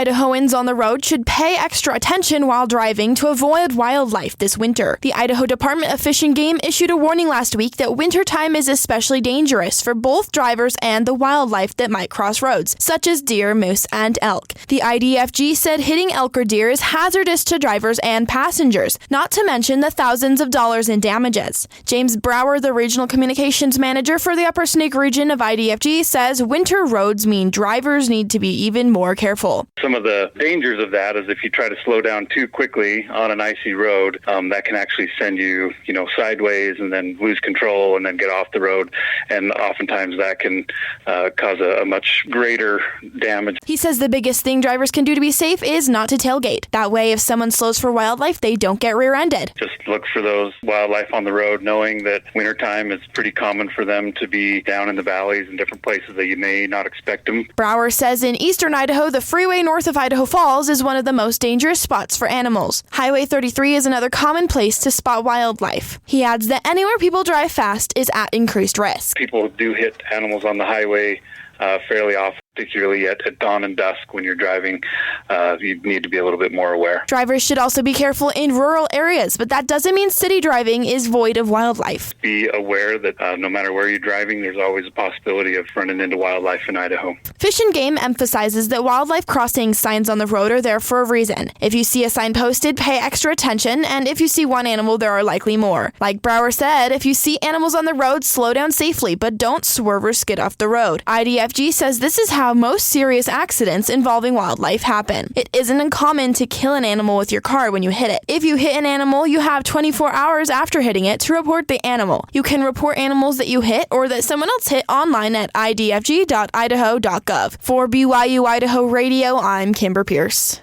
Idahoans on the road should pay extra attention while driving to avoid wildlife this winter. The Idaho Department of Fish and Game issued a warning last week that wintertime is especially dangerous for both drivers and the wildlife that might cross roads, such as deer, moose, and elk. The IDFG said hitting elk or deer is hazardous to drivers and passengers, not to mention the thousands of dollars in damages. James Brower, the regional communications manager for the Upper Snake region of IDFG, says winter roads mean drivers need to be even more careful. Some of the dangers of that is if you try to slow down too quickly on an icy road, that can actually send you, sideways and then lose control and then get off the road. And oftentimes that can cause a much greater damage. He says the biggest thing drivers can do to be safe is not to tailgate. That way, if someone slows for wildlife, they don't get rear-ended. Just look for those wildlife on the road, knowing that wintertime is pretty common for them to be down in the valleys and different places that you may not expect them. Brower says in eastern Idaho, the freeway north of Idaho Falls is one of the most dangerous spots for animals. Highway 33 is another common place to spot wildlife. He adds that anywhere people drive fast is at increased risk. People do hit animals on the highway fairly often, particularly at dawn and dusk when you're driving. You need to be a little bit more aware. Drivers should also be careful in rural areas, but that doesn't mean city driving is void of wildlife. Be aware that no matter where you're driving, there's always a possibility of running into wildlife in Idaho. Fish and Game emphasizes that wildlife crossing signs on the road are there for a reason. If you see a sign posted, pay extra attention, and if you see one animal, there are likely more. Like Brower said, if you see animals on the road, slow down safely, but don't swerve or skid off the road. IDFG says this is how most serious accidents involving wildlife happen. It isn't uncommon to kill an animal with your car when you hit it. If you hit an animal, you have 24 hours after hitting it to report the animal. You can report animals that you hit or that someone else hit online at idfg.idaho.gov. For BYU-Idaho Radio, I'm Kimber Pierce.